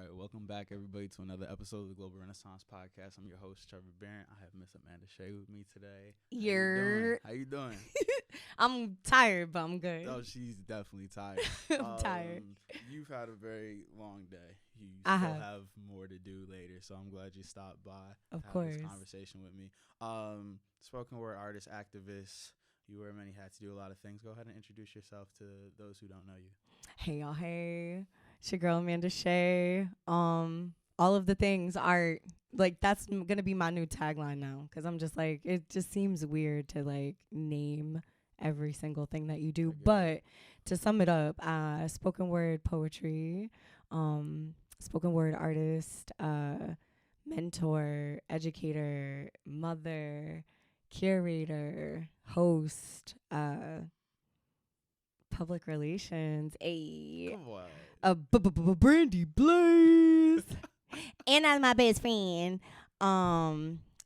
right, welcome back, everybody, to another episode of the Global Renaissance Podcast. I'm your host, Trevor Barrett. I have Miss Amanda Shea with me today. How you doing? I'm tired, but I'm good. Oh, she's definitely tired. I'm tired. You've had a very long day. You I still have. have more to do later, so I'm glad you stopped by Of to have course. this conversation with me. Spoken word artist, activist. You wear many hats, do a lot of things. Go ahead and introduce yourself to those who don't know you. Hey y'all, hey. It's your girl Amanda Shea. All of the things are like that's gonna be my new tagline now, because I'm just like, it just seems weird to like name every single thing that you do. But to sum it up, spoken word poetry, spoken word artist, mentor, educator, mother, curator, host, public relations, Come on. Brandy Blaze, and that's my best friend.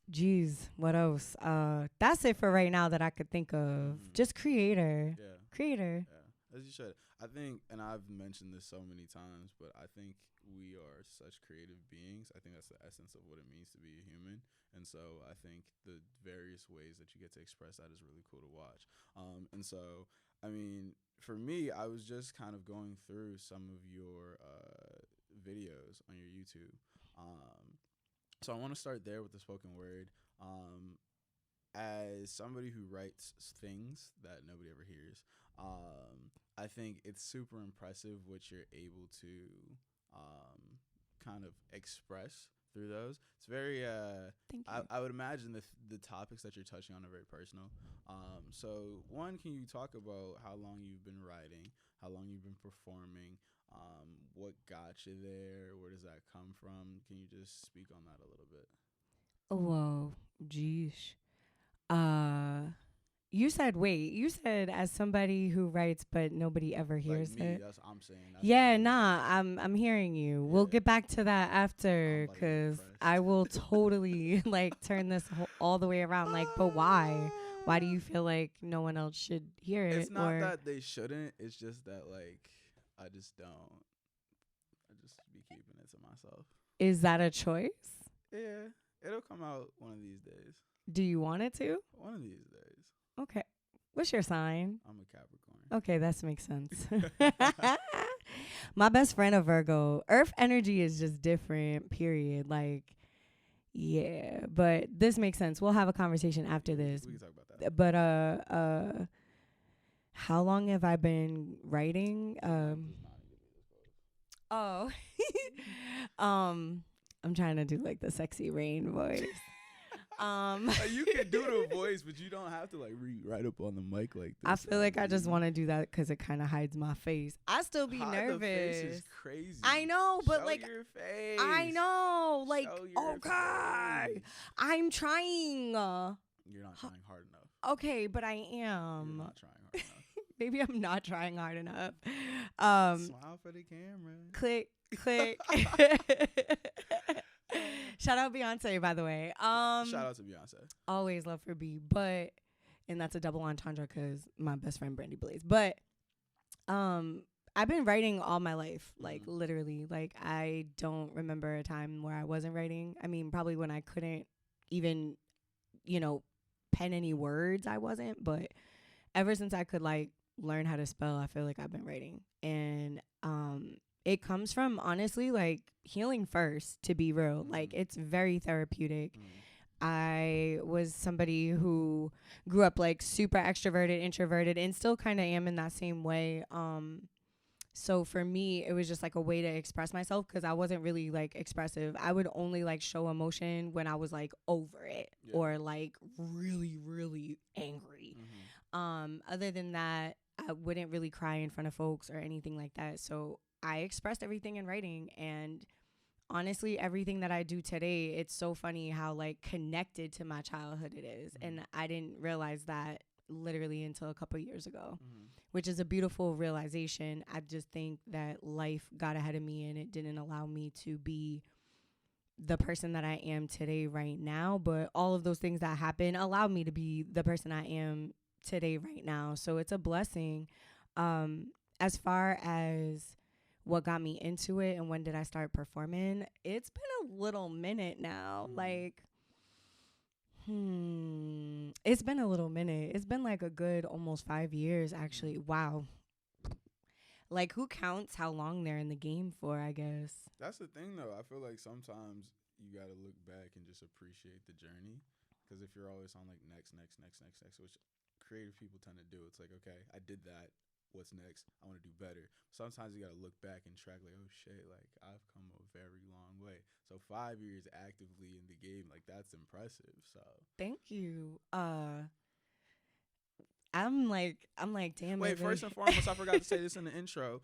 Geez, what else? That's it for right now that I could think of. Just creator. Yeah. Creator. Yeah, as you should. I think, and I've mentioned this so many times, but I think we are such creative beings. I think that's the essence of what it means to be a human. And so I think the various ways that you get to express that is really cool to watch. And so, I mean, for me, I was just kind of going through some of your videos on your YouTube. So I want to start there with the spoken word. As somebody who writes things that nobody ever hears, I think it's super impressive what you're able to kind of express through those. It's very, Thank you. I would imagine the topics that you're touching on are very personal. So one, can you talk about how long you've been writing, how long you've been performing, what got you there, where does that come from? Can you just speak on that a little bit? Whoa, geesh. You said as somebody who writes but nobody ever hears Like me, it. that's what I'm saying. That's Yeah, what I'm hearing you. We'll Yeah. get back to that after, I'm about to get because depressed. I will totally like turn this all the way around. Like, but why? Why do you feel like no one else should hear it? It's not or that they shouldn't. It's just that, like, I just don't. I just be keeping it to myself. is that a choice? Yeah, it'll come out one of these days. Do you want it to? One of these days. Okay. What's your sign? I'm a Capricorn. Okay, that makes sense. My best friend, a Virgo. Earth energy is just different, period. Like, yeah, but this makes sense. We'll have a conversation after this. We can talk about that. But how long have I been writing? Oh, I'm trying to do like the sexy rain voice. You can do the voice, but you don't have to like right up on the mic like this. I feel like I just want to do that because it kind of hides my face. I still be Hide nervous. The face is crazy. I know, but Show like your face. I know, like Show your okay, face. I'm trying. You're not trying hard enough. Okay, but I You're am. not trying hard enough. Maybe I'm not trying hard enough. Smile for the camera. Click, click. Shout out Beyonce, by the way. Shout out to Beyonce. Always love for B, but and that's a double entendre because my best friend Brandy Blaze. But I've been writing all my life, like literally. Like I don't remember a time where I wasn't writing. I mean, probably when I couldn't even, pen any words, I wasn't. But ever since I could like learn how to spell, I feel like I've been writing. And it comes from honestly like healing first, to be real. Like it's very therapeutic. I was somebody who grew up like super extroverted, introverted, and still kind of am in that same way. So for me, it was just like a way to express myself because I wasn't really like expressive. I would only like show emotion when I was like over it or like really, really angry. Other than that, I wouldn't really cry in front of folks or anything like that. So I expressed everything in writing, and honestly, everything that I do today, it's so funny how like connected to my childhood it is. And I didn't realize that literally until a couple years ago, which is a beautiful realization. I just think that life got ahead of me and it didn't allow me to be the person that I am today right now. But all of those things that happened allowed me to be the person I am today right now. So it's a blessing. As far as what got me into it and when did I start performing, it's been a little minute now. Like, it's been a little minute. It's been like a good almost 5 years, actually. Wow. Like, who counts how long they're in the game for, I guess. That's the thing, though. I feel like sometimes you got to look back and just appreciate the journey. Because if you're always on, like, next, which creative people tend to do, it's like, okay, I did that. What's next? I want to do better. Sometimes you got to look back and track, like, oh, shit, like, I've come a very long way. So 5 years actively in the game, like, that's impressive. So thank you. I'm like, damn. Wait, first and foremost, I forgot to say this in the intro.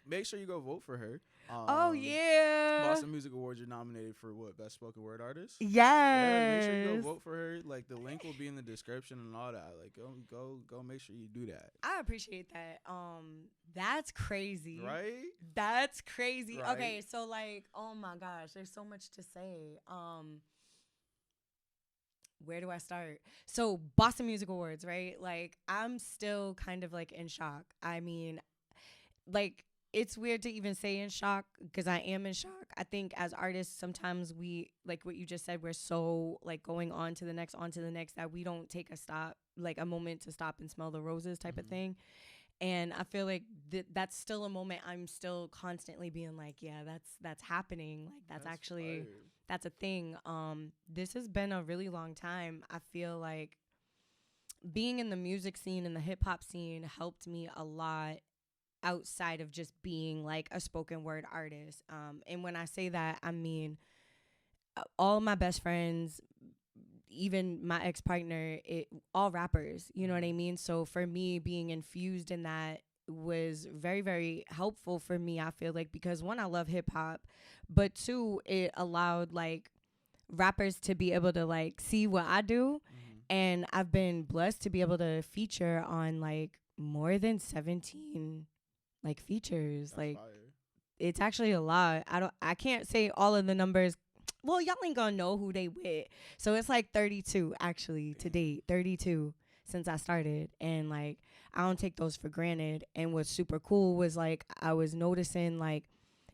Make sure you go vote for her. Oh yeah, Boston Music Awards. You're nominated for what? Best Spoken Word Artist. Yes. Yeah, make sure you go vote for her. Like, the link will be in the description and all that. Like, go. Make sure you do that. I appreciate that. That's crazy. Right. That's crazy. Right? Okay, so like, oh my gosh, there's so much to say. Where do I start? So Boston Music Awards, right? Like, I'm still kind of like in shock. I mean, like, it's weird to even say in shock because I am in shock. I think as artists, sometimes we, like what you just said, we're so like going on to the next that we don't take a stop, like a moment to stop and smell the roses type of thing. And I feel like that's still a moment I'm still constantly being like, yeah, that's happening. Like, that's actually, fire. That's a thing. This has been a really long time. I feel like being in the music scene and the hip hop scene helped me a lot outside of just being like a spoken word artist. And when I say that, I mean all my best friends, even my ex-partner, all rappers, you know what I mean? So for me, being infused in that was very, very helpful for me, I feel like, because one, I love hip-hop, but two, it allowed like rappers to be able to like see what I do. And I've been blessed to be able to feature on like more than 17 like features. That's like fire. It's actually a lot. I can't say all of the numbers. Well, y'all ain't gonna know who they with. So it's like 32 actually to date. 32 since I started. And like, I don't take those for granted. And what's super cool was like, I was noticing like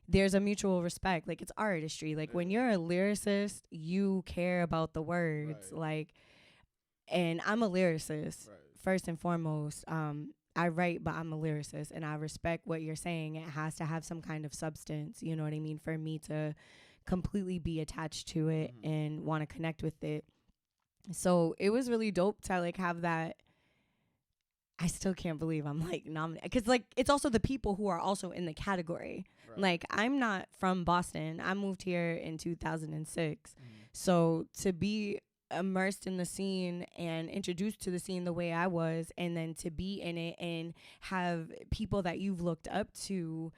there's a mutual respect. Like, it's artistry. Like, when you're a lyricist, you care about the words. Right. Like, and I'm a lyricist first and foremost. I write, but I'm a lyricist, and I respect what you're saying. It has to have some kind of substance, you know what I mean, for me to completely be attached to it and want to connect with it. So it was really dope to like have that. I still can't believe I'm like nominated, because like it's also the people who are also in the category. Right. Like, I'm not from Boston. I moved here in 2006. So to be immersed in the scene and introduced to the scene the way I was, and then to be in it and have people that you've looked up to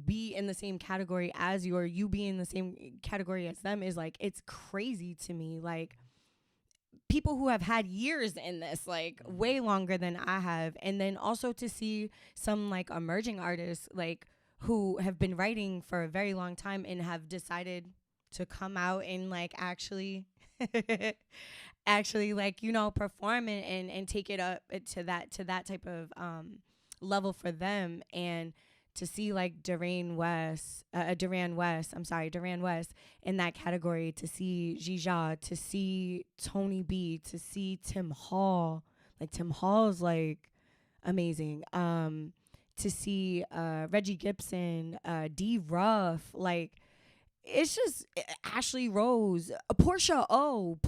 be in the same category as you be in the same category as them is like, it's crazy to me. Like, people who have had years in this, like way longer than I have. And then also to see some like emerging artists like who have been writing for a very long time and have decided to come out and like actually like, you know, perform and take it up to that type of level for them. And to see like Duran West in that category, to see Jija, to see Tony B, to see Tim Hall. Like, Tim Hall's like amazing. To see Reggie Gibson, D Ruff, like, it's just Ashley Rose, Portia O,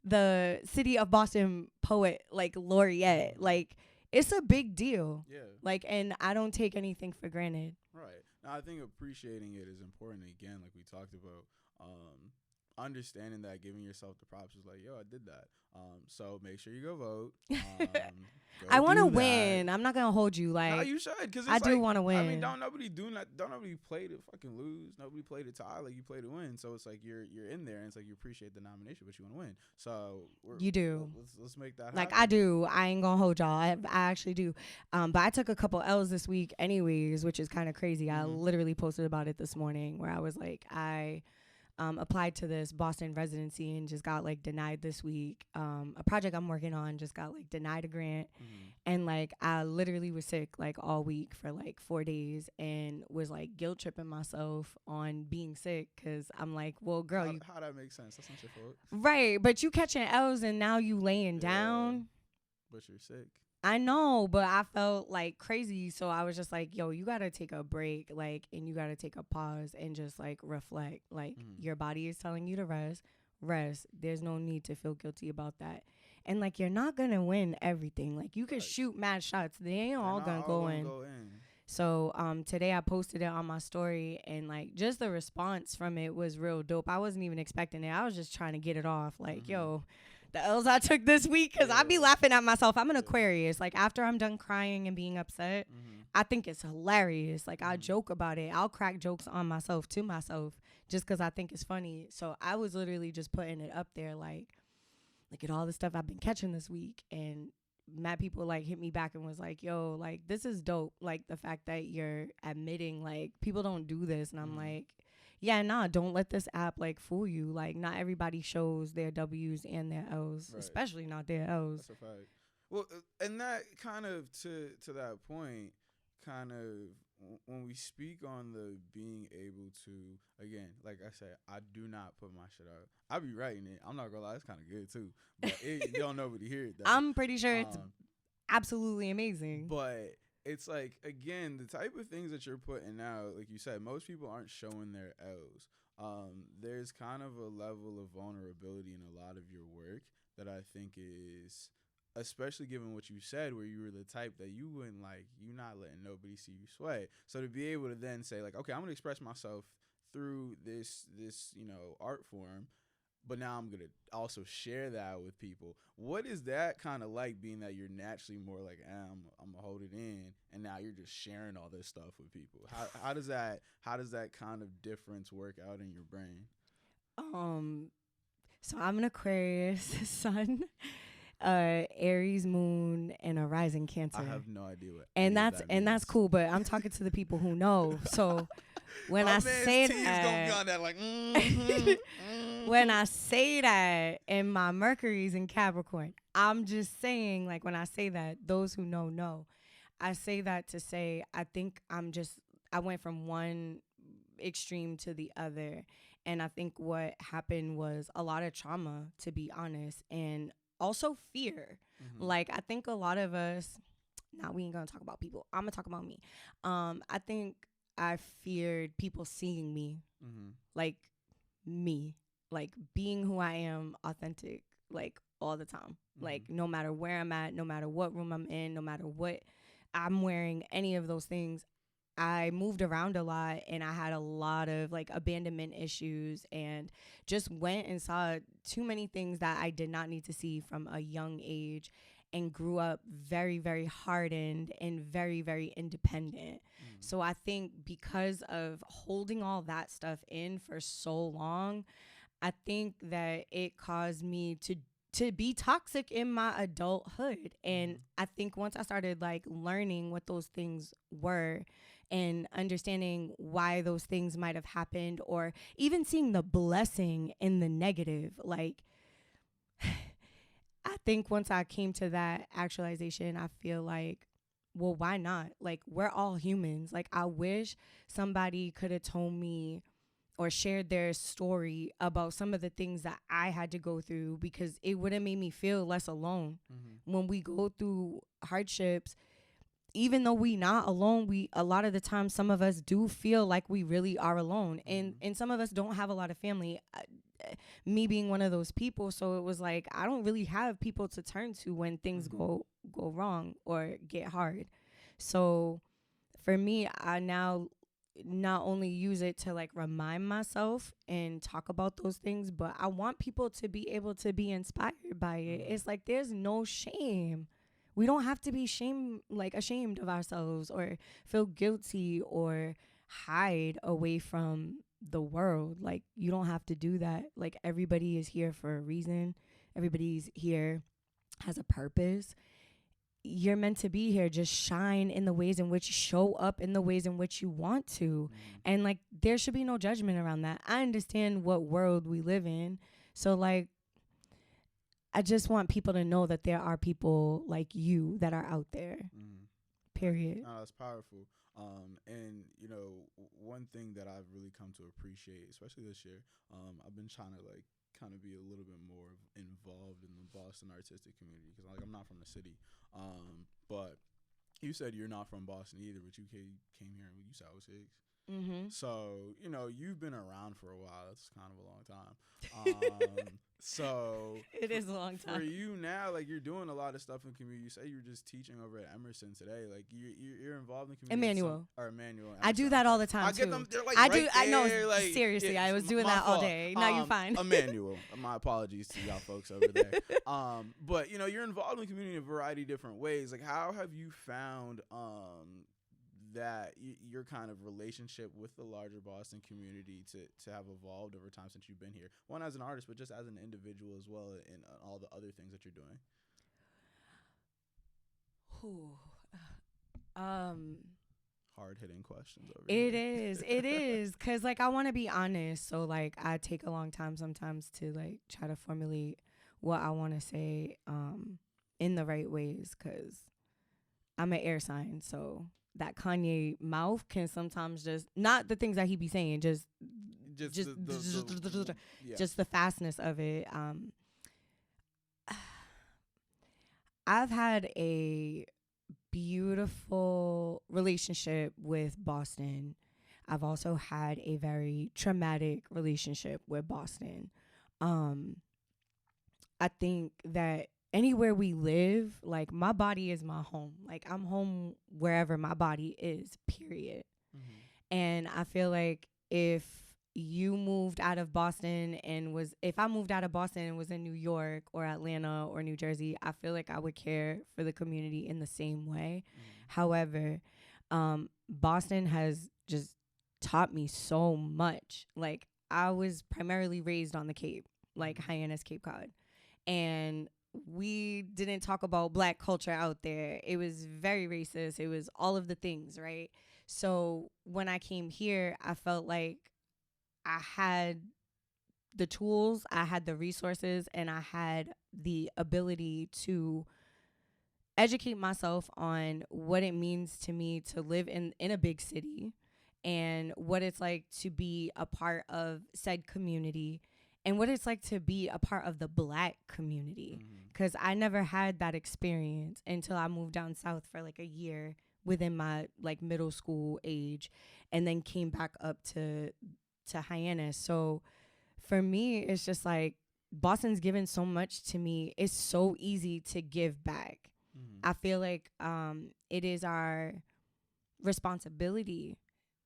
the City of Boston poet, like laureate. Like, it's a big deal. Yeah. Like, and I don't take anything for granted. Right. Now, I think appreciating it is important. Again, like we talked about, understanding that, giving yourself the props is like, yo, I did that. So make sure you go vote. I want to win. I'm not gonna hold you. Like, no, you should, because I do want to win. I mean, don't nobody play to fucking lose. Nobody play to tie. Like, you play to win. So it's like you're in there, and it's like you appreciate the nomination, but you want to win. So you do. Let's make that like happen. I do. I ain't gonna hold y'all. I actually do. But I took a couple L's this week, anyways, which is kind of crazy. I literally posted about it this morning, where I was like, I applied to this Boston residency and just got like denied this week. A project I'm working on just got like denied a grant. And like I literally was sick like all week for like 4 days and was like guilt tripping myself on being sick because I'm like, well, girl, how that makes sense? That's not your fault. Right, but you catching L's and now you laying down. But you're sick. I know, but I felt like crazy, so I was just like, yo, you gotta take a break, like, and you gotta take a pause and just like reflect. Like, your body is telling you to rest. There's no need to feel guilty about that. And like, you're not gonna win everything. Like, you can shoot mad shots, they ain't all gonna go in. So today I posted it on my story, and like just the response from it was real dope. I wasn't even expecting it. I was just trying to get it off. Like, yo, the L's I took this week, because I be laughing at myself. I'm an Aquarius. Like, after I'm done crying and being upset, I think it's hilarious. Like, I joke about it. I'll crack jokes on myself, to myself, just because I think it's funny. So I was literally just putting it up there, like, look at all the stuff I've been catching this week. And mad people, like, hit me back and was like, yo, like, this is dope. Like, the fact that you're admitting, like, people don't do this. And I'm like, yeah, nah, don't let this app like fool you. Like, not everybody shows their W's and their L's, especially not their L's. That's a fact. Well, and that kind of to that point, kind of when we speak on the being able to, again, like I said, I do not put my shit out. I be writing it. I'm not gonna lie, it's kind of good too, but you don't nobody hear it though. I'm pretty sure it's absolutely amazing. But it's like, again, the type of things that you're putting out, like you said, most people aren't showing their L's. There's kind of a level of vulnerability in a lot of your work that I think is, especially given what you said, where you were the type that you wouldn't like, you're not letting nobody see you sway. So to be able to then say like, okay, I'm going to express myself through this, art form, but now I'm going to also share that with people. What is that kind of like, being that you're naturally more like, I'm going to hold it in, and now you're just sharing all this stuff with people? How does that kind of difference work out in your brain? So I'm an Aquarius sun, Aries moon, and a rising Cancer. I have no idea what. And that's cool, but I'm talking to the people who know. So when I say that, like, when I say that, and my Mercury's in Capricorn, I'm just saying, like, when I say that, those who know. I say that to say, I think I went from one extreme to the other. And I think what happened was a lot of trauma, to be honest, and also fear. Like, I think a lot of us, we ain't gonna talk about people. I'm gonna talk about me. I think I feared people seeing me, like me, like being who I am, authentic, like all the time. Like, no matter where I'm at, no matter what room I'm in, no matter what I'm wearing, any of those things. I moved around a lot, and I had a lot of like abandonment issues, and just went and saw too many things that I did not need to see from a young age, and grew up very, very hardened and very, very independent. So I think because of holding all that stuff in for so long, I think that it caused me to be toxic in my adulthood. And I think once I started like learning what those things were, and understanding why those things might have happened, or even seeing the blessing in the negative, like, I think once I came to that actualization, I feel like, well, why not? Like, we're all humans. Like, I wish somebody could have told me or shared their story about some of the things that I had to go through, because it would have made me feel less alone. When we go through hardships, even though we not alone, a lot of the time, some of us do feel like we really are alone. And some of us don't have a lot of family, me being one of those people. So it was like, I don't really have people to turn to when things go wrong or get hard. So for me, I now not only use it to like remind myself and talk about those things, but I want people to be able to be inspired by it. It's like, there's no shame. We don't have to be ashamed of ourselves, or feel guilty, or hide away from the world. Like, you don't have to do that. Like, everybody is here for a reason. Everybody's here has a purpose. you're meant to be here. Just shine in the ways in which, show up in the ways in which you want to. And like, there should be no judgment around that. I understand what world we live in. So like, I just want people to know that there are people like you that are out there. Period. That's powerful. And you know, one thing that I've really come to appreciate, especially this year, I've been trying to like kind of be a little bit more involved in the Boston artistic community because like I'm not from the city. But you said you're not from Boston either, but you came here and you said I was Higgs. So, you know, you've been around for a while. That's kind of a long time. So it is a long time. For you now, like you're doing a lot of stuff in community. You say you were just teaching over at Emerson today. Like you're involved in community. Emmanuel. Emmanuel. I do that all the time. I get them. They're like I know. Like, seriously, I was doing that all day. No, you're fine. Emmanuel. My apologies to y'all folks over there. But you know, you're involved in community in a variety of different ways. Like, how have you found that your kind of relationship with the larger Boston community to have evolved over time since you've been here? One, as an artist, but just as an individual as well, and all the other things that you're doing. Hard-hitting questions over here. It is, because like I want to be honest, so like I take a long time sometimes to like try to formulate what I want to say in the right ways, because I'm an air sign, so that Kanye mouth can sometimes just, not the things that he be saying, just the fastness of it. I've had a beautiful relationship with Boston. I've also had a very traumatic relationship with Boston. I think that anywhere we live, like my body is my home. Like I'm home wherever my body is, period. And I feel like if you moved out of Boston if I moved out of Boston and was in New York or Atlanta or New Jersey, I feel like I would care for the community in the same way. However, Boston has just taught me so much. Like I was primarily raised on the Cape, like Hyannis, Cape Cod. And we didn't talk about Black culture out there. It was very racist. It was all of the things, right? So when I came here, I felt like I had the tools, I had the resources, and I had the ability to educate myself on what it means to me to live in a big city and what it's like to be a part of said community and what it's like to be a part of the Black community. Because I never had that experience until I moved down south for like a year within my like middle school age and then came back up to Hyannis. So for me, it's just like Boston's given so much to me. It's so easy to give back. I feel like it is our responsibility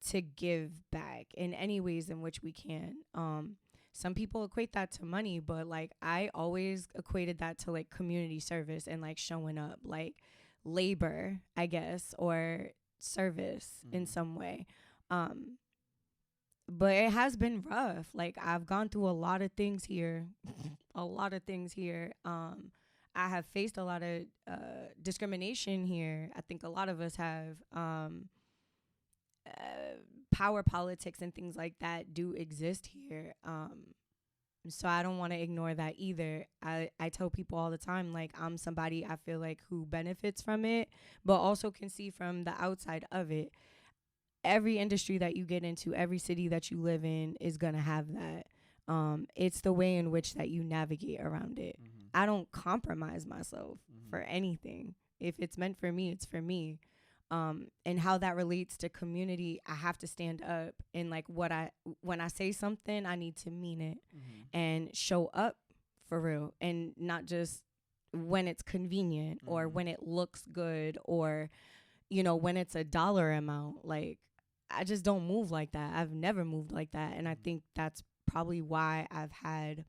to give back in any ways in which we can. Some people equate that to money, but like I always equated that to like community service and like showing up, like labor, I guess, or service in some way. But it has been rough. Like I've gone through a lot of things here, I have faced a lot of discrimination here. I think a lot of us have. Power politics and things like that do exist here. So I don't want to ignore that either. I tell people all the time, like, I'm somebody I feel like who benefits from it, but also can see from the outside of it. Every industry that you get into, every city that you live in is going to have that. It's the way in which that you navigate around it. I don't compromise myself for anything. If it's meant for me, it's for me. And how that relates to community, I have to stand up and like when I say something, I need to mean it and show up for real, and not just when it's convenient or when it looks good or, you know, when it's a dollar amount. Like, I just don't move like that. I've never moved like that. And I think that's probably why I've had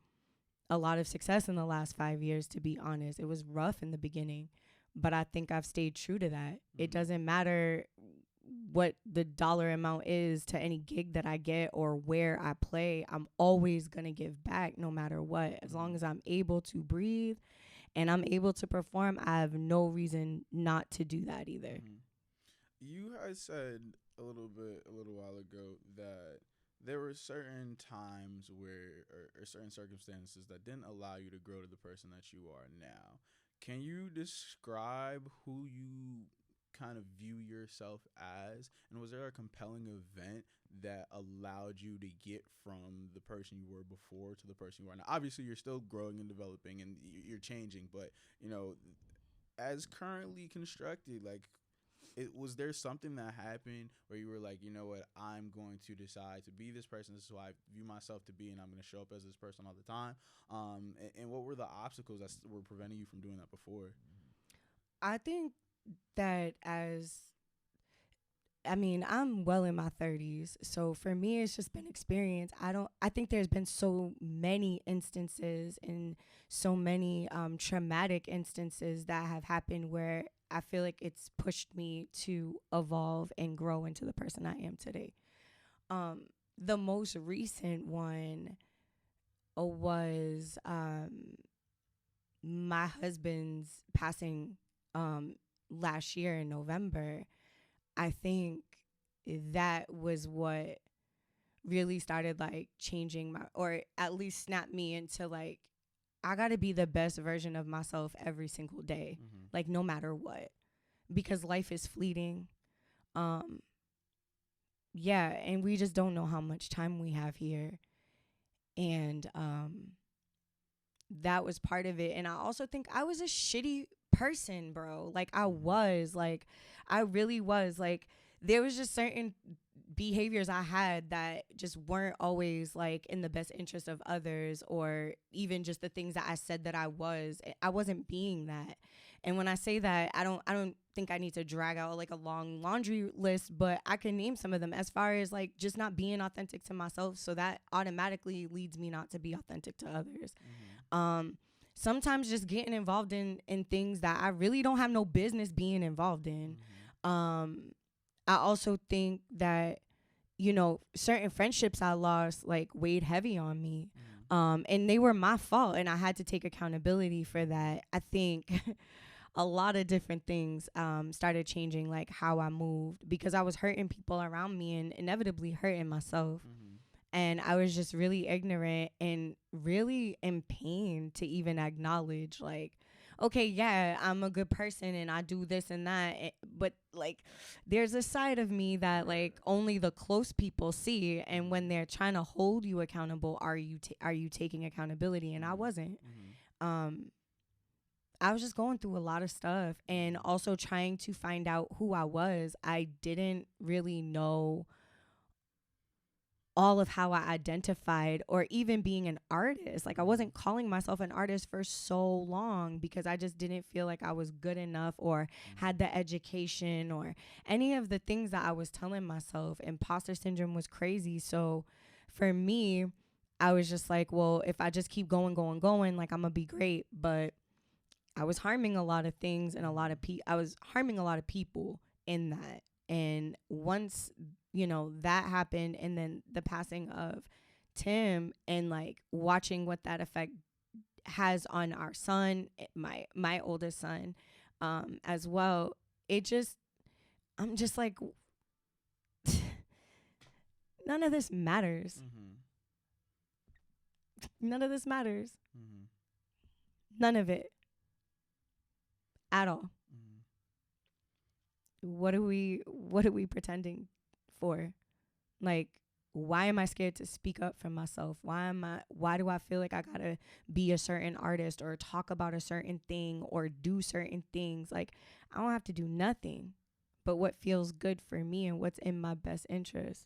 a lot of success in the last 5 years, to be honest. It was rough in the beginning, but I think I've stayed true to that. It doesn't matter what the dollar amount is to any gig that I get or where I play. I'm always going to give back no matter what, as long as I'm able to breathe and I'm able to perform, I have no reason not to do that either. You had said a little while ago that there were certain times where, or certain circumstances that didn't allow you to grow to the person that you are now. Can you describe who you kind of view yourself as? And was there a compelling event that allowed you to get from the person you were before to the person you are now? Obviously, you're still growing and developing and you're changing, but, you know, as currently constructed, like, was there something that happened where you were like, you know what, I'm going to decide to be this person. This is who I view myself to be, and I'm going to show up as this person all the time. And what were the obstacles that were preventing you from doing that before? I think that I'm well in my 30s. So for me, it's just been experience. I think there's been so many instances and so many traumatic instances that have happened where I feel like it's pushed me to evolve and grow into the person I am today. The most recent one was my husband's passing last year in November. I think that was what really started like changing or at least snapped me into like, I got to be the best version of myself every single day, like no matter what, because life is fleeting. Yeah, and we just don't know how much time we have here. And that was part of it. And I also think I was a shitty person, bro. Like I really was. Like there was just certain behaviors I had that just weren't always like in the best interest of others, or even just the things that I said that I wasn't being that. And when I say that, I don't think I need to drag out like a long laundry list, but I can name some of them as far as like just not being authentic to myself. So that automatically leads me not to be authentic to others. Sometimes just getting involved in things that I really don't have no business being involved in. I also think that, you know, certain friendships I lost like weighed heavy on me. And they were my fault, and I had to take accountability for that. I think a lot of different things started changing, like how I moved, because I was hurting people around me and inevitably hurting myself. And I was just really ignorant and really in pain to even acknowledge, like, okay, yeah, I'm a good person and I do this and that. But, like, there's a side of me that, like, only the close people see. And when they're trying to hold you accountable, are you taking accountability? And I wasn't. I was just going through a lot of stuff and also trying to find out who I was. I didn't really know all of how I identified, or even being an artist. Like I wasn't calling myself an artist for so long because I just didn't feel like I was good enough or had the education or any of the things that I was telling myself. Imposter syndrome was crazy. So for me, I was just like, well, if I just keep going, like I'm gonna be great. But I was harming a lot of things and I was harming a lot of people in that. And once, you know, that happened, and then the passing of Tim, and like watching what that effect has on our son, my oldest son, as well, I'm just like, none of this matters. None of this matters. None of it at all. What are we pretending for? Like, why am I scared to speak up for myself? Why do I feel like I gotta be a certain artist or talk about a certain thing or do certain things? Like, I don't have to do nothing but what feels good for me and what's in my best interest.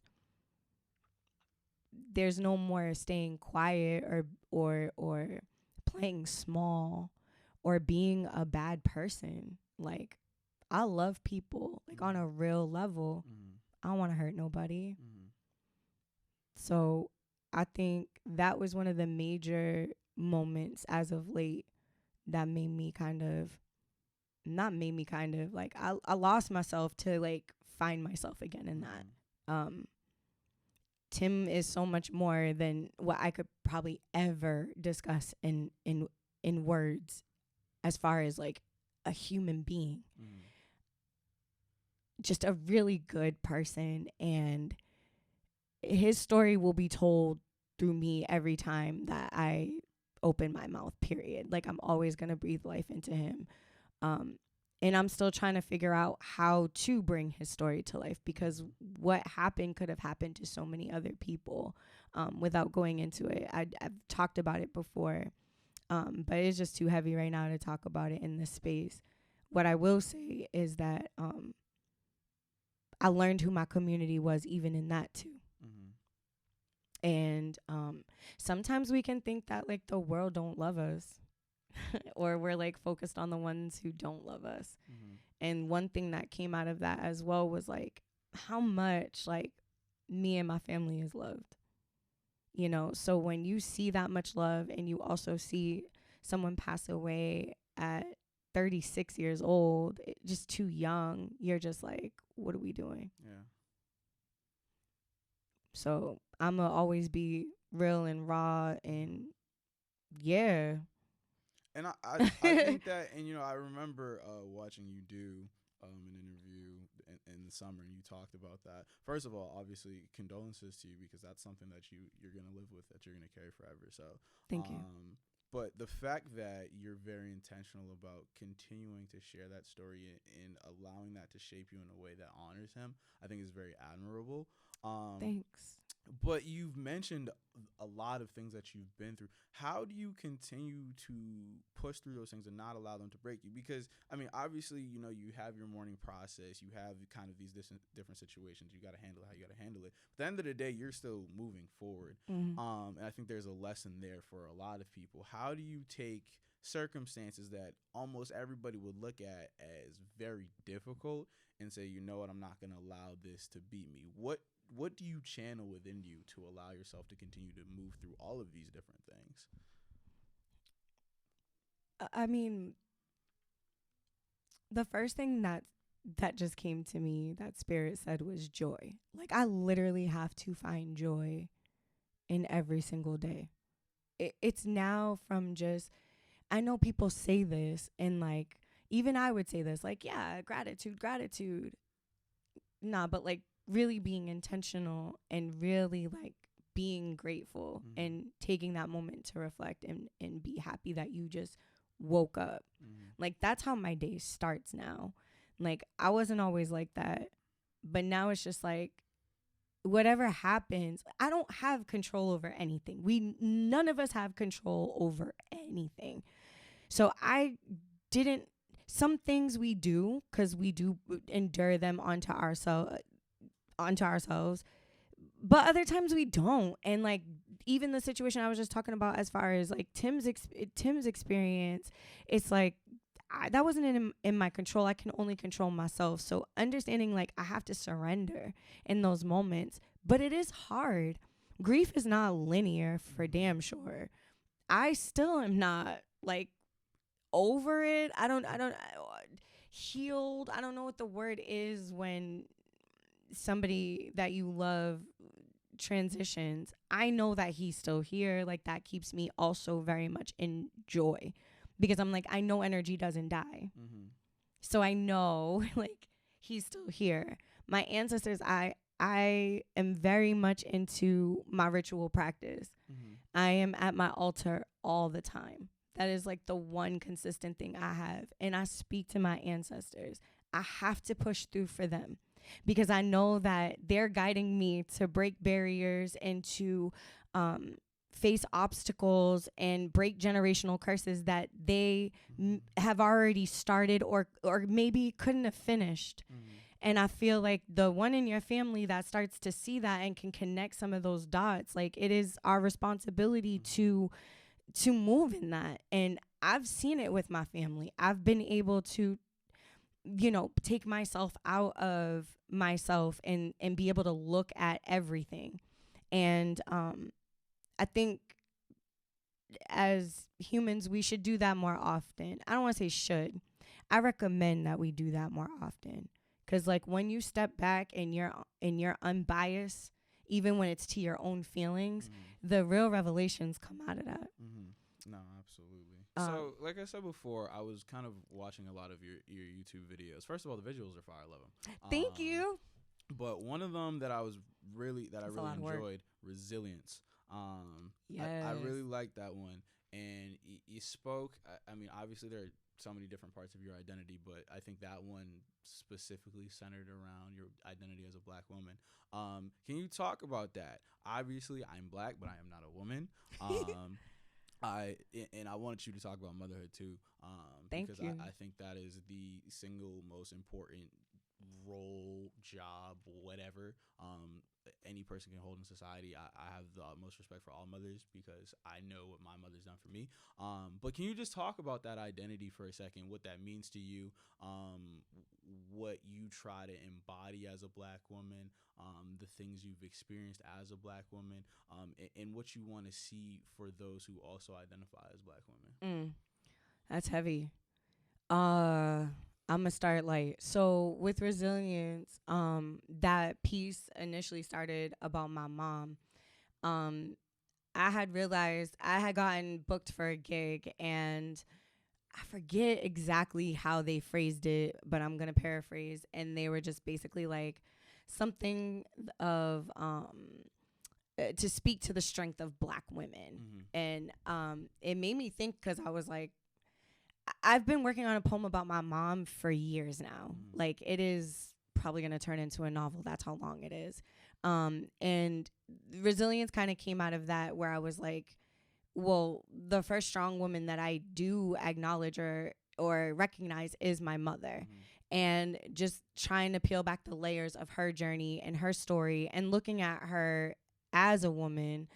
There's no more staying quiet or playing small or being a bad person. Like, I love people, like on a real level. I don't want to hurt nobody. So I think that was one of the major moments as of late that made me like, I lost myself to like find myself again in that. Tim is so much more than what I could probably ever discuss in words as far as like a human being, Mm-hmm. just a really good person. And his story will be told through me every time that I open my mouth, period. Like, I'm always going to breathe life into him. And I'm still trying to figure out how to bring his story to life, because what happened could have happened to so many other people. Without going into it, I've talked about it before, but it's just too heavy right now to talk about it in this space. What I will say is that I learned who my community was even in that too. Mm-hmm. And sometimes we can think that like the world don't love us or we're like focused on the ones who don't love us. Mm-hmm. And one thing that came out of that as well was like how much like me and my family is loved. You know, so when you see that much love and you also see someone pass away at 36 years old, just too young, you're just like, what are we doing? Yeah. So I'm going to always be real and raw and yeah. And I think that, and I remember watching you do an interview in the summer, and you talked about that. First of all, obviously, condolences to you, because that's something that you're gonna live with, that you're gonna carry forever. So Thank you. But the fact that you're very intentional about continuing to share that story and allowing that to shape you in a way that honors him, I think is very admirable. Thanks. But you've mentioned a lot of things that you've been through. How do you continue to push through those things and not allow them to break you? Because, I mean, obviously, you have your mourning process. You have kind of these different situations. You got to handle it how you got to handle it. But at the end of the day, you're still moving forward. Mm-hmm. And I think there's a lesson there for a lot of people. How do you take circumstances that almost everybody would look at as very difficult and say, you know what, I'm not going to allow this to beat me? What do you channel within you to allow yourself to continue to move through all of these different things? I mean, the first thing that just came to me that Spirit said was joy. Like, I literally have to find joy in every single day. It's now from just, I know people say this, and like, even I would say this, like, yeah, gratitude. Nah, but like, really being intentional and really like being grateful and taking that moment to reflect and be happy that you just woke up. Like, that's how my day starts now. Like, I wasn't always like that, but now it's just like, whatever happens, I don't have control over anything. None of us have control over anything. So some things we do, because we do endure them onto ourselves, but other times we don't. And like, even the situation I was just talking about as far as like Tim's experience, it's like, that wasn't in my control. I can only control myself. So understanding like I have to surrender in those moments, but it is hard. Grief is not linear, for damn sure. I still am not like over it. I don't healed. I don't know what the word is when somebody that you love transitions. I know that he's still here. Like, that keeps me also very much in joy, because I'm like, I know energy doesn't die. So I know like he's still here. My ancestors, I am very much into my ritual practice. I am at my altar all the time. That is like the one consistent thing I have. And I speak to my ancestors. I have to push through for them, because I know that they're guiding me to break barriers and to face obstacles and break generational curses that they have already started or maybe couldn't have finished. And I feel like the one in your family that starts to see that and can connect some of those dots, like, it is our responsibility to move in that. And I've seen it with my family. I've been able to, take myself out of myself and be able to look at everything. And I think as humans, we should do that more often. I don't want to say should. I recommend that we do that more often. Because like, when you step back and you're unbiased, even when it's to your own feelings, the real revelations come out of that. No, absolutely. So, like I said before, I was kind of watching a lot of your YouTube videos. First of all, the visuals are fire. I love them. Thank you. But one of them that I really That's a really lot of work. enjoyed, resilience. I Yes. really liked that one, and you spoke. I mean, obviously there are so many different parts of your identity, but I think that one specifically centered around your identity as a black woman. Can you talk about that? Obviously, I'm black, but I am not a woman. I wanted you to talk about motherhood too, Thank because you. I think that is the single most important role, job, whatever, any person can hold in society. I have the utmost respect for all mothers because I know what my mother's done for me. But can you just talk about that identity for a second, what that means to you, what you try to embody as a black woman, the things you've experienced as a black woman, and what you want to see for those who also identify as black women? That's heavy. I'm gonna start light. So with resilience, that piece initially started about my mom. Um, I had realized I had gotten booked for a gig, and I forget exactly how they phrased it, but I'm gonna paraphrase. And they were just basically like something of to speak to the strength of black women. Mm-hmm. And it made me think, because I was like, I've been working on a poem about my mom for years now. Mm-hmm. Like, it is probably going to turn into a novel. That's how long it is. And resilience kind of came out of that, where I was like, well, the first strong woman that I do acknowledge or recognize is my mother. Mm-hmm. And just trying to peel back the layers of her journey and her story, and looking at her as a woman,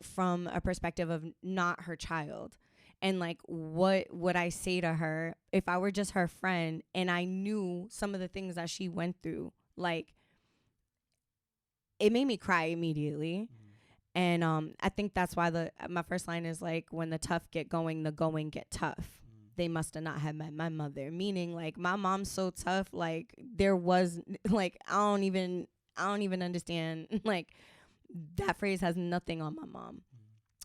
from a perspective of not her child. And like, what would I say to her if I were just her friend and I knew some of the things that she went through? Like, it made me cry immediately. Mm-hmm. And I think that's why my first line is like, when the tough get going, the going get tough. Mm-hmm. They must have not had met my mother. Meaning, like, my mom's so tough. Like, there was like, I don't even understand. Like, that phrase has nothing on my mom.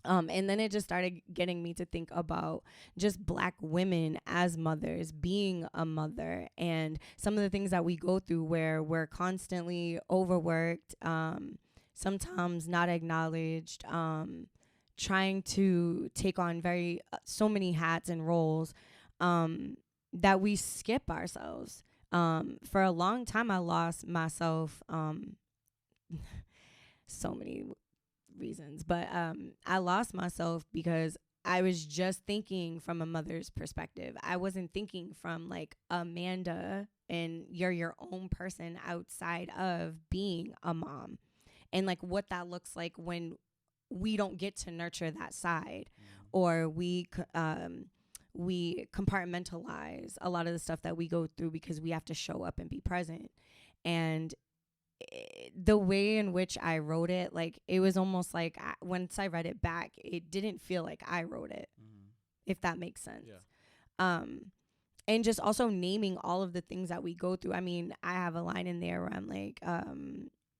And then it just started getting me to think about just black women as mothers, being a mother, and some of the things that we go through, where we're constantly overworked, sometimes not acknowledged, trying to take on so many hats and roles, that we skip ourselves. For a long time, I lost myself. So many reasons, but I lost myself because I was just thinking from a mother's perspective. I wasn't thinking from like Amanda, and you're your own person outside of being a mom, and like what that looks like when we don't get to nurture that side, or we compartmentalize a lot of the stuff that we go through because we have to show up and be present. And the way in which I wrote it, like, it was almost like once I read it back, it didn't feel like I wrote it, if that makes sense. Yeah. And just also naming all of the things that we go through. I mean, I have a line in there where I'm like,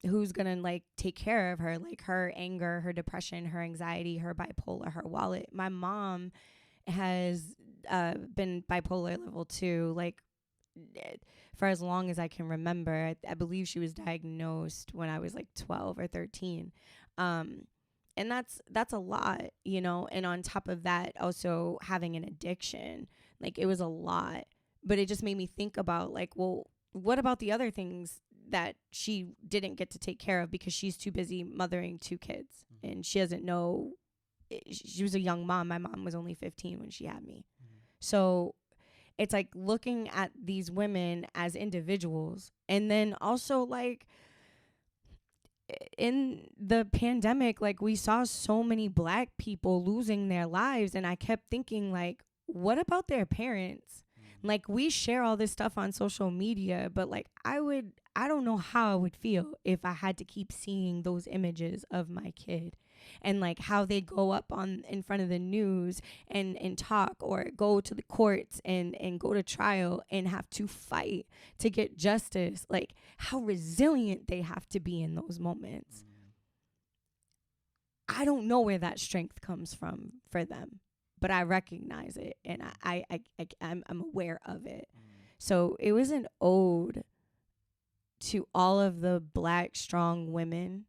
who's gonna like take care of her, like her anger, her depression, her anxiety, her bipolar, her wallet. My mom has been bipolar level 2, like, for as long as I can remember. I believe she was diagnosed when I was like 12 or 13. And that's a lot, and on top of that, also having an addiction. Like, it was a lot, but it just made me think about like, well, what about the other things that she didn't get to take care of because she's too busy mothering 2 kids, and she doesn't know. She was a young mom. My mom was only 15 when she had me. So it's like looking at these women as individuals. And then also, like, in the pandemic, like, we saw so many black people losing their lives. And I kept thinking, like, what about their parents? Like, we share all this stuff on social media, but like, I don't know how I would feel if I had to keep seeing those images of my kid, and like how they go up in front of the news and talk, or go to the courts and go to trial and have to fight to get justice. Like, how resilient they have to be in those moments. I don't know where that strength comes from for them, but I recognize it, and I'm aware of it. Mm. So it was an ode to all of the Black strong women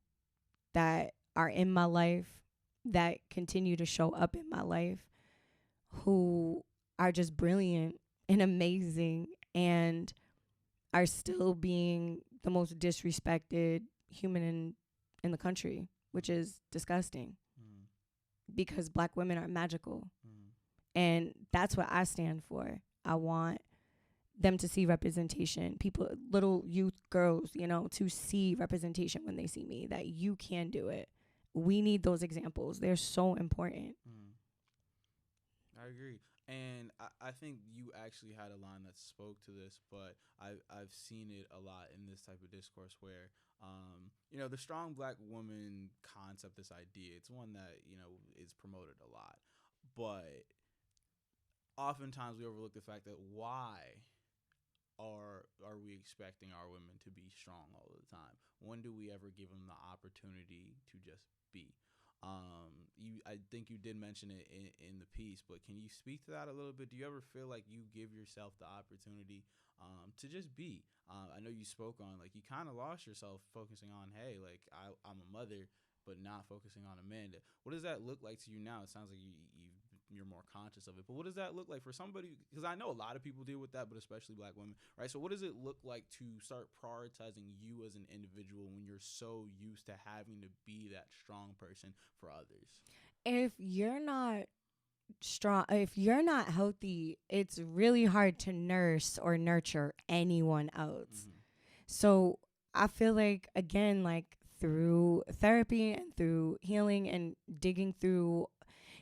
that are in my life, that continue to show up in my life, who are just brilliant and amazing and are still being the most disrespected human in the country, which is disgusting. Mm. Because Black women are magical. Mm. And that's what I stand for. I want them to see representation. People, little youth girls, to see representation when they see me, that you can do it. We need those examples. They're so important. Mm. I agree. And I think you actually had a line that spoke to this, but I've seen it a lot in this type of discourse where, the strong Black woman concept, this idea, it's one that, is promoted a lot. But oftentimes we overlook the fact that why are we expecting our women to be strong all the time? When do we ever give them the opportunity to just be? I think you did mention it in the piece, but can you speak to that a little bit? Do you ever feel like you give yourself the opportunity to just be? I know you spoke on, like, you kind of lost yourself focusing on, hey, like, I'm a mother, but not focusing on Amanda. What does that look like to you now? It sounds like you're more conscious of it, but what does that look like for somebody? Because I know a lot of people deal with that, but especially Black women, right? So what does it look like to start prioritizing you as an individual when you're so used to having to be that strong person for others? If you're not strong, if you're not healthy, it's really hard to nurse or nurture anyone else. Mm-hmm. So I feel like, again, like through therapy and through healing and digging through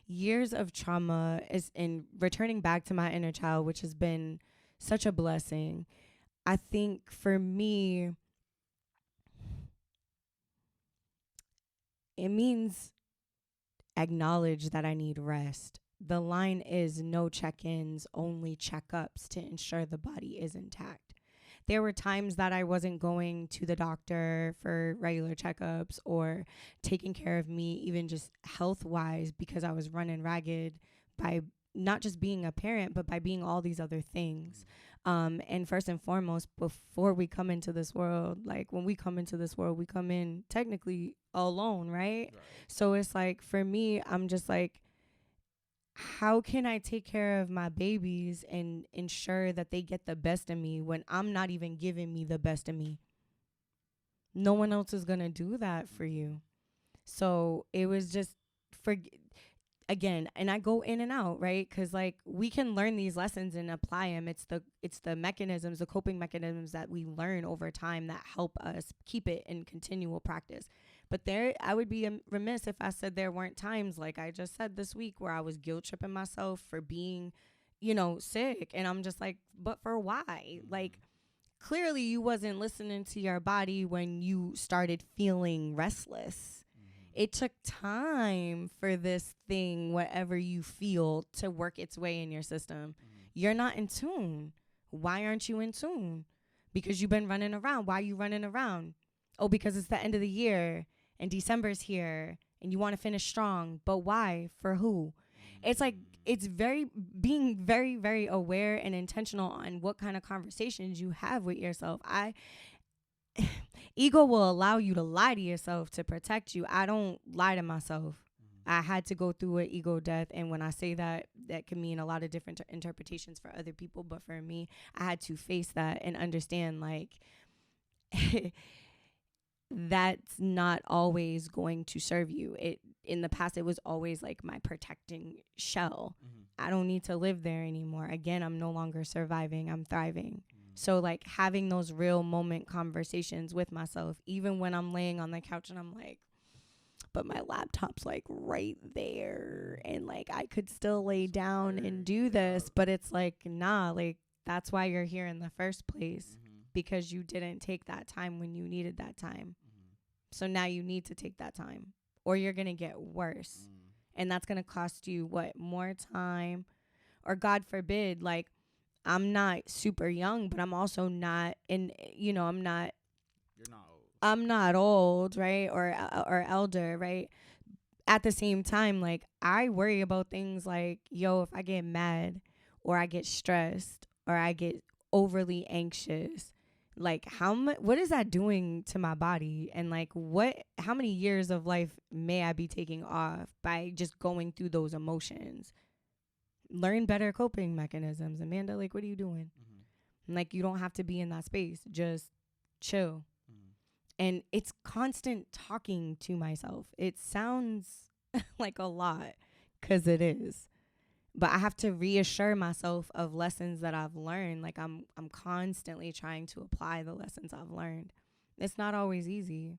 years of trauma is in returning back to my inner child, which has been such a blessing. I think for me, it means acknowledge that I need rest. The line is no check-ins, only checkups to ensure the body is intact. There were times that I wasn't going to the doctor for regular checkups or taking care of me, even just health-wise, because I was running ragged by not just being a parent, but by being all these other things. And first and foremost, before we come into this world, like when we come into this world, we come in technically alone, right? So it's like, for me, I'm just like, how can I take care of my babies and ensure that they get the best of me when I'm not even giving me the best of me? No one else is going to do that for you. So it was just, again, and I go in and out, right? Because like we can learn these lessons and apply them. It's the mechanisms, the coping mechanisms that we learn over time that help us keep it in continual practice. But I would be remiss if I said there weren't times, like I just said this week, where I was guilt tripping myself for being, sick. And I'm just like, but for why? Mm-hmm. Like, clearly you wasn't listening to your body when you started feeling restless. Mm-hmm. It took time for this thing, whatever you feel, to work its way in your system. Mm-hmm. You're not in tune. Why aren't you in tune? Because you've been running around. Why are you running around? Oh, because it's the end of the year. And December's here and you want to finish strong, but why? For who? It's like, it's being very, very aware and intentional on what kind of conversations you have with yourself. Ego will allow you to lie to yourself to protect you. I don't lie to myself. I had to go through an ego death. And when I say that, that can mean a lot of different interpretations for other people. But for me, I had to face that and understand, like, that's not always going to serve you. In the past, it was always like my protecting shell. Mm-hmm. I don't need to live there anymore. Again, I'm no longer surviving, I'm thriving. Mm-hmm. So like having those real moment conversations with myself, even when I'm laying on the couch and I'm like, but my laptop's like right there and like I could still lay down and do this, but it's like, nah, like that's why you're here in the first place. Mm-hmm. Because you didn't take that time when you needed that time. Mm-hmm. So now you need to take that time or you're going to get worse. Mm. And that's going to cost you more time, or God forbid, like I'm not super young, but I'm also not you're not old, right? Or elder, right? at the same time, like, I worry about things like, yo, if I get mad or I get stressed or I get overly anxious, like, what is that doing to my body? And like, how many years of life may I be taking off by just going through those emotions? Learn better coping mechanisms. Amanda, like, what are you doing? Like, you don't have to be in that space. Just chill. And it's constant talking to myself. It sounds like a lot, because it is. But I have to reassure myself of lessons that I've learned. Like, I'm constantly trying to apply the lessons I've learned. It's not always easy.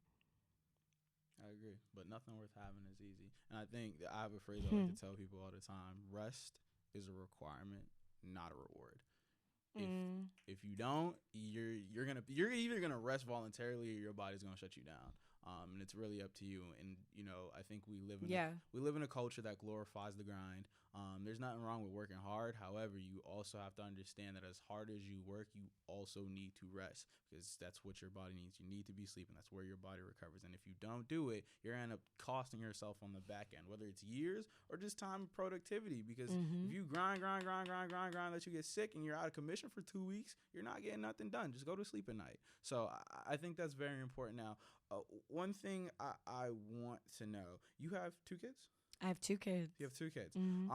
I agree. But nothing worth having is easy. And I think that I have a phrase I like to tell people all the time. Rest is a requirement, not a reward. If you don't, you're either gonna rest voluntarily or your body's gonna shut you down. And it's really up to you. And you know, I think we live in a culture that glorifies the grind. There's nothing wrong with working hard. However, you also have to understand that as hard as you work, you also need to rest, because that's what your body needs. You need to be sleeping. That's where your body recovers. And if you don't do it, you're gonna end up costing yourself on the back end, whether it's years or just time and productivity. Because if you grind, that you get sick and you're out of commission for 2 weeks, you're not getting nothing done. Just go to sleep at night. So I think that's very important. Now, one thing I want to know, you have 2 kids? I have 2 kids. You have 2 kids. Mm-hmm.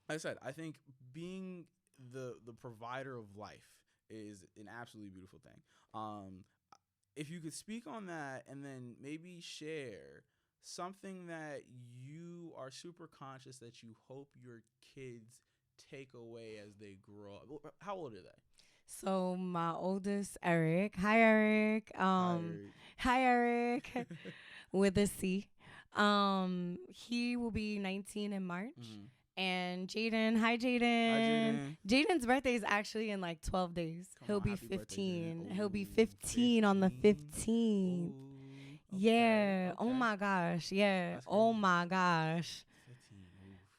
Like I said, I think being the provider of life is an absolutely beautiful thing. If you could speak on that and then maybe share something that you are super conscious that you hope your kids take away as they grow up. How old are they? So my oldest, Eric. Hi, Eric. Hi, Eric. With a C. He will be 19 in March. And Jaden, hi Jaden. Jaden's birthday is actually in like 12 days. He'll be 15. Birthday, He'll be 15 on the 15th. Yeah. Okay. Oh my gosh. Yeah. Oh my gosh. 15.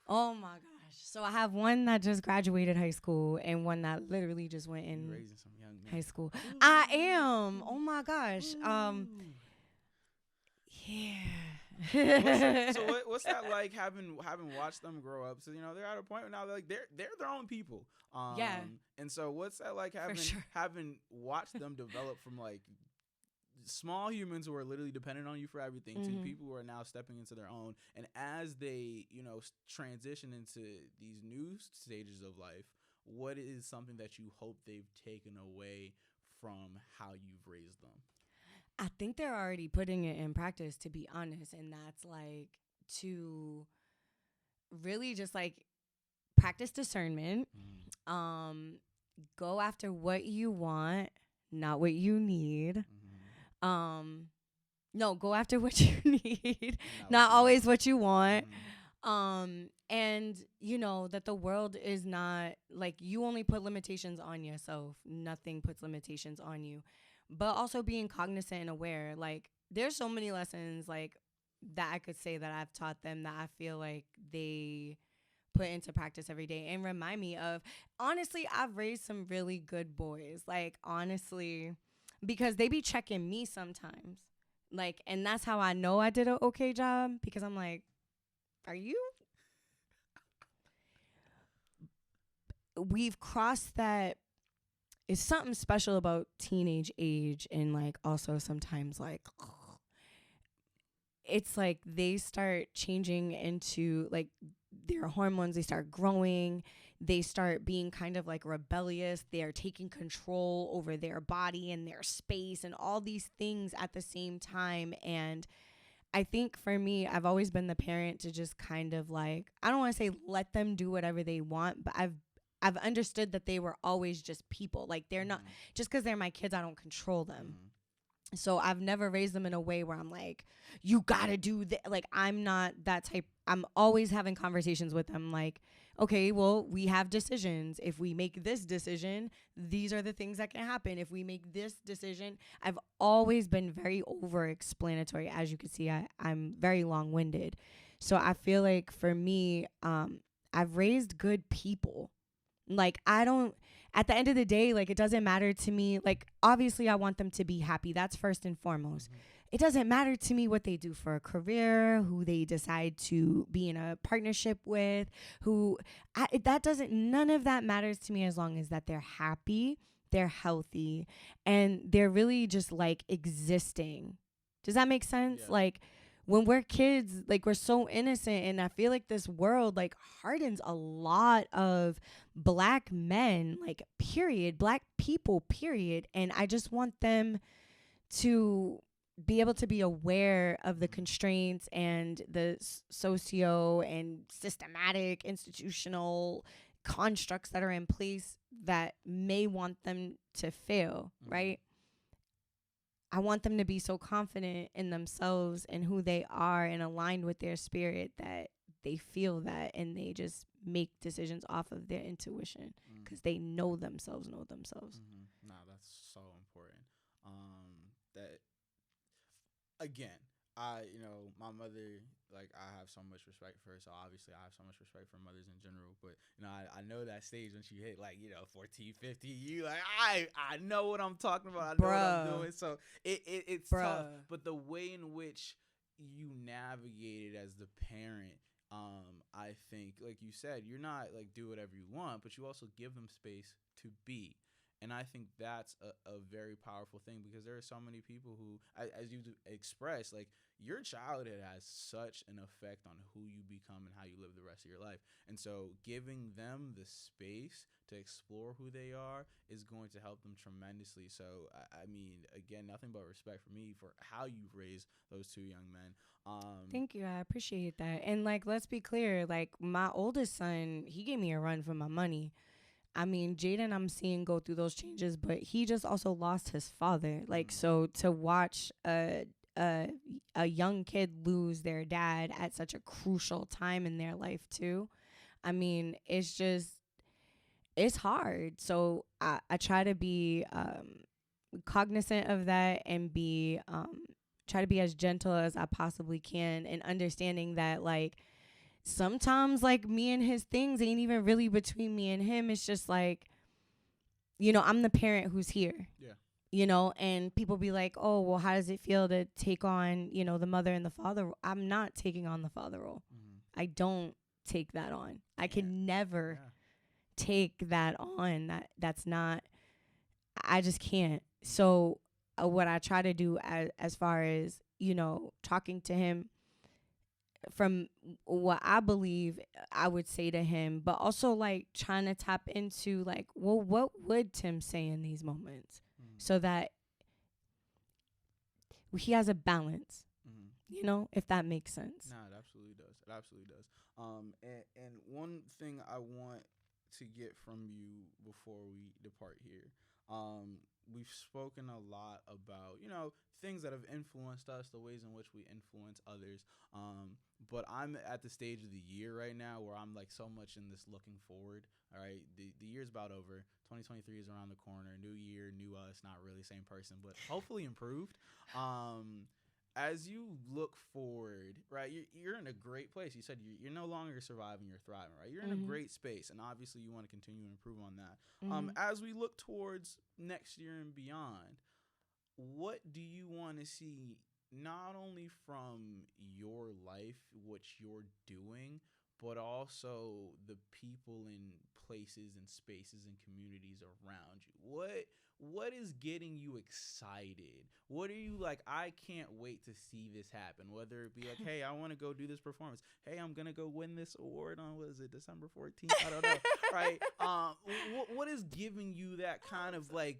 Oh my gosh. So I have one that just graduated high school and one that literally just went in raising some young men. High school. I am. Oh my gosh. Yeah. What's that like having watched them grow up? So, you know, they're at a point now they're their own people. Yeah. And so what's that like having watched them develop from like small humans who are literally dependent on you for everything to people who are now stepping into their own, and as they, you know, transition into these new stages of life, what is something that you hope they've taken away from how you've raised them? I think they're already putting it in practice, to be honest, and that's like to really just like practice discernment, go after what you want, not what you need. No, go after what you need, not always what you want. And you know that the world is not like, you only put limitations on yourself. Nothing puts limitations on you. But also being cognizant and aware. Like, there's so many lessons like that I could say that I've taught them that I feel like they put into practice every day and remind me of, honestly, I've raised some really good boys. Like, honestly, because they be checking me sometimes. Like, and that's how I know I did an okay job, because I'm like, are you? We've crossed that. It's something special about teenage age, and like also sometimes like it's like they start changing into like their hormones, they start growing, they start being kind of like rebellious, they're taking control over their body and their space and all these things at the same time. And I think for me, I've always been the parent to just kind of like, I don't want to say let them do whatever they want, but I've understood that they were always just people. Like, they're not, just because they're my kids, I don't control them. So I've never raised them in a way where I'm like, you gotta do that. Like, I'm not that type. I'm always having conversations with them like, okay, well, we have decisions. If we make this decision, these are the things that can happen. If we make this decision, I've always been very over-explanatory. As you can see, I'm very long-winded. So I feel like for me, I've raised good people. Like, I don't at the end of the day, like, it doesn't matter to me. Like, obviously I want them to be happy. That's first and foremost. It doesn't matter to me what they do for a career, who they decide to be in a partnership with, none of that matters to me as long as that they're happy, they're healthy, and they're really just like existing. Does that make sense? Yeah. Like, when we're kids, like, we're so innocent, and I feel like this world like hardens a lot of black men, like, period, black people, period. And I just want them to be able to be aware of the constraints and the socio and systematic institutional constructs that are in place that may want them to fail, right? I want them to be so confident in themselves and who they are and aligned with their spirit that they feel that, and they just make decisions off of their intuition because they know themselves. Nah, that's so important. That again, my mother, like, I have so much respect for her. So obviously I have so much respect for mothers in general. But, I know that stage when she hit, like, 14, 15, you like, I know what I'm talking about. I know what I'm doing. So it's tough. But the way in which you navigate it as the parent, I think, like you said, you're not like do whatever you want, but you also give them space to be. And I think that's a very powerful thing, because there are so many people who, as you express, like, your childhood has such an effect on who you become and how you live the rest of your life. And so giving them the space to explore who they are is going to help them tremendously. So, I mean, again, nothing but respect for me for how you've raised those two young men. Thank you. I appreciate that. And, like, let's be clear, like, my oldest son, he gave me a run for my money. I mean, Jaden, I'm seeing go through those changes, but he just also lost his father. Like, so to watch a young kid lose their dad at such a crucial time in their life too, I mean, it's hard. So I try to be cognizant of that, and try to be as gentle as I possibly can, and understanding that, like, sometimes, like, me and his things ain't even really between me and him. It's just like, I'm the parent who's here. Yeah. And people be like, oh, well, how does it feel to take on, the mother and the father role? I'm not taking on the father role. I don't take that on. I can never take that on. That's not, I just can't. So what I try to do as far as, talking to him, from what I believe I would say to him, but also, like, trying to tap into, like, well, what would Tim say in these moments, so that he has a balance, if that makes sense. Nah, it absolutely does. It absolutely does. And one thing I want to get from you before we depart here, we've spoken a lot about, things that have influenced us, the ways in which we influence others. But I'm at the stage of the year right now where I'm, like, so much in this looking forward. All right, the year's about over. 2023 is around the corner. New year, new us. Not really same person, but hopefully improved. As you look forward, right, you're in a great place. You said you're no longer surviving, you're thriving, right? You're in a great space, and obviously you want to continue to improve on that. As we look towards next year and beyond, what do you want to see, not only from your life, what you're doing, but also the people and places and spaces and communities around you? What is getting you excited? What are you like, I can't wait to see this happen? Whether it be like, hey, I want to go do this performance. Hey, I'm going to go win this award on, what is it, December 14th? I don't know. Right? What is giving you that kind of, like,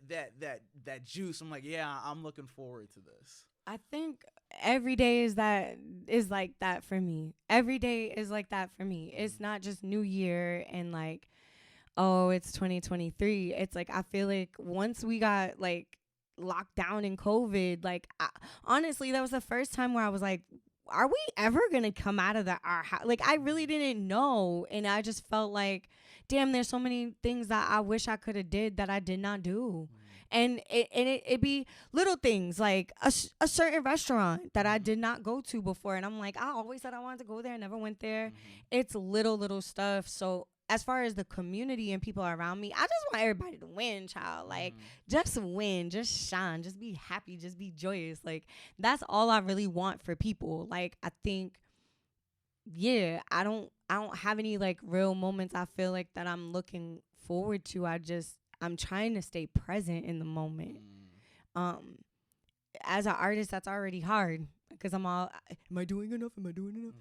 that juice? I'm like, yeah, I'm looking forward to this. I think every day is like that for me. Every day is like that for me. It's not just New Year and, like, oh, it's 2023. It's like, I feel like once we got, like, locked down in COVID, like, honestly, that was the first time where I was like, are we ever gonna come out of our house? Like, I really didn't know, and I just felt like, damn, there's so many things that I wish I could have did that I did not do. And it be little things, like a certain restaurant that I did not go to before, and I'm like, I always said I wanted to go there, never went there. It's little stuff. So as far as the community and people around me, I just want everybody to win, child. Like, just win, just shine, just be happy, just be joyous. Like, that's all I really want for people. Like, I think, yeah, I don't have any like real moments I feel like that I'm looking forward to. I'm trying to stay present in the moment. As an artist, that's already hard because am I doing enough? Am I doing enough?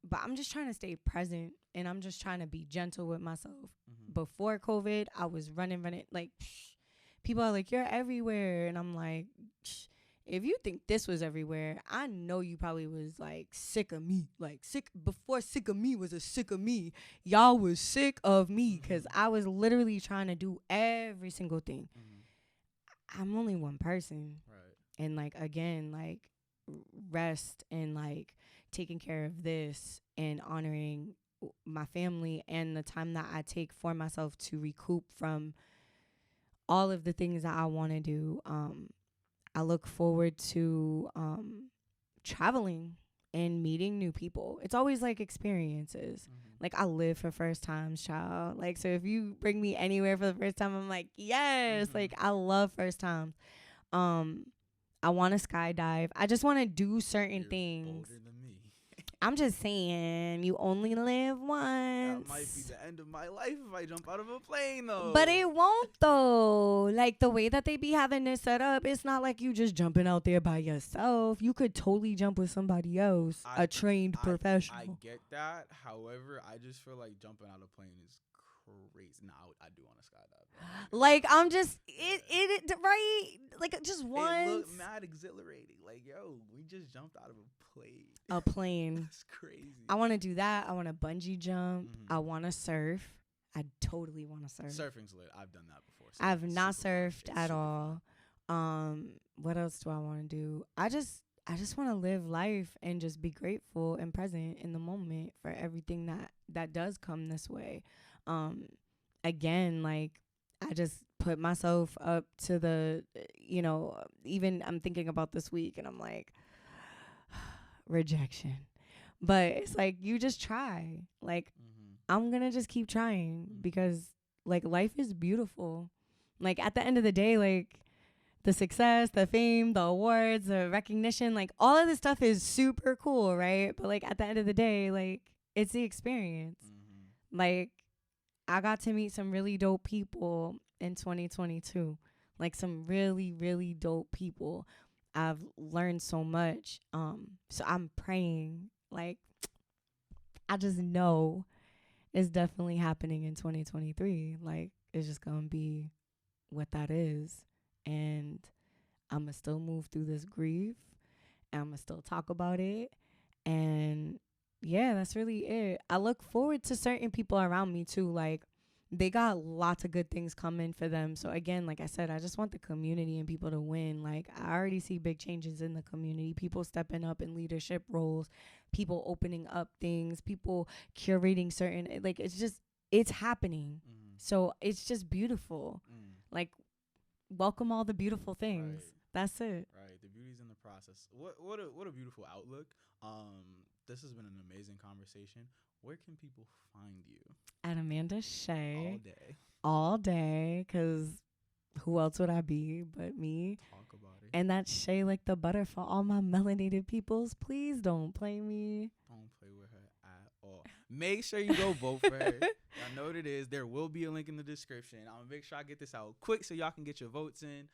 But I'm just trying to stay present, and I'm just trying to be gentle with myself. Before COVID, I was running. Like, people are like, you're everywhere. And I'm like, if you think this was everywhere, I know you probably was, like, sick of me. Like, before sick of me was a sick of me. Y'all was sick of me because I was literally trying to do every single thing. I'm only one person. Right. And, like, again, like, rest and, like, taking care of this and honoring my family and the time that I take for myself to recoup from all of the things that I want to do. I look forward to traveling and meeting new people. It's always like experiences. Like, I live for first times, child. Like, so if you bring me anywhere for the first time, I'm like, yes. Like, I love first times. I want to skydive. I just want to do certain things. Bolder than me. I'm just saying, you only live once. That might be the end of my life if I jump out of a plane, though. But it won't, though. Like, the way that they be having this set up, it's not like you just jumping out there by yourself. You could totally jump with somebody else, a trained professional. I get that. However, I just feel like jumping out of a plane is crazy. No, I do want to skydive. Like, I'm just, it right? Like, just once. It looked mad exhilarating. Like, yo, we just jumped out of a plane. A plane. That's crazy. I want to do that. I want to bungee jump. I want to surf. I totally want to surf. Surfing's lit. I've done that before. I've not surfed at all. What else do I want to do? I just want to live life and just be grateful and present in the moment for everything that does come this way. Again, like, I just put myself up to the, even I'm thinking about this week and I'm like, rejection. But it's like, you just try. Like, I'm going to just keep trying because, like, life is beautiful. Like, at the end of the day, like, the success, the fame, the awards, the recognition, like, all of this stuff is super cool, right? But, like, at the end of the day, like, it's the experience. Like, I got to meet some really dope people in 2022. Like, some really, really dope people. I've learned so much. So I'm praying. Like, I just know it's definitely happening in 2023. Like, it's just going to be what that is. And I'm going to still move through this grief. And I'm going to still talk about it. And yeah, that's really it. I look forward to certain people around me too. Like, they got lots of good things coming for them. So again, like I said, I just want the community and people to win. Like, I already see big changes in the community, people stepping up in leadership roles, people opening up things, people curating certain, like, it's happening. So it's just beautiful. Like, welcome all the beautiful things. Right. That's it. Right. The beauty's in the process. What a beautiful outlook. This has been an amazing conversation. Where can people find you? At Amanda Shea. All day. All day, because who else would I be but me? Talk about it. And that's Shea like the butter for all my melanated peoples. Please don't play me. Don't play with her at all. Make sure you go vote for her. Y'all know what it is. There will be a link in the description. I'm going to make sure I get this out quick so y'all can get your votes in.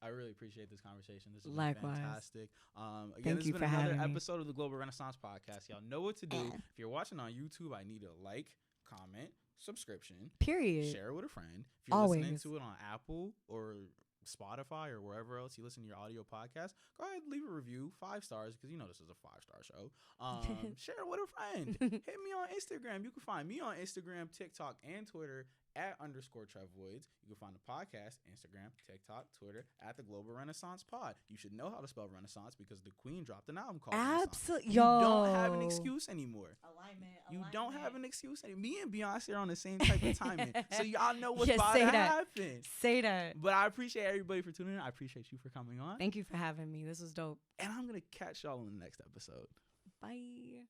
I really appreciate this conversation. This has been fantastic. Again, this has been another episode of the Global Renaissance Podcast. Y'all know what to do. If you're watching on YouTube, I need a like, comment, subscription. Period. Share it with a friend. If you're listening to it on Apple or Spotify or wherever else you listen to your audio podcast, go ahead and leave a review, 5 stars, because you know this is a 5-star show. Share it with a friend. Hit me on Instagram. You can find me on Instagram, TikTok, and Twitter @_Trevoids. You can find the podcast Instagram, TikTok, Twitter @The Global Renaissance Pod. You should know how to spell Renaissance because the Queen dropped an album called Absolutely. You don't have an excuse anymore. Alignment. You don't have an excuse anymore. Me and Beyonce are on the same type of timing, so y'all know what's about to happen. Say that. But I appreciate everybody for tuning in. I appreciate you for coming on. Thank you for having me. This was dope. And I'm gonna catch y'all in the next episode. Bye.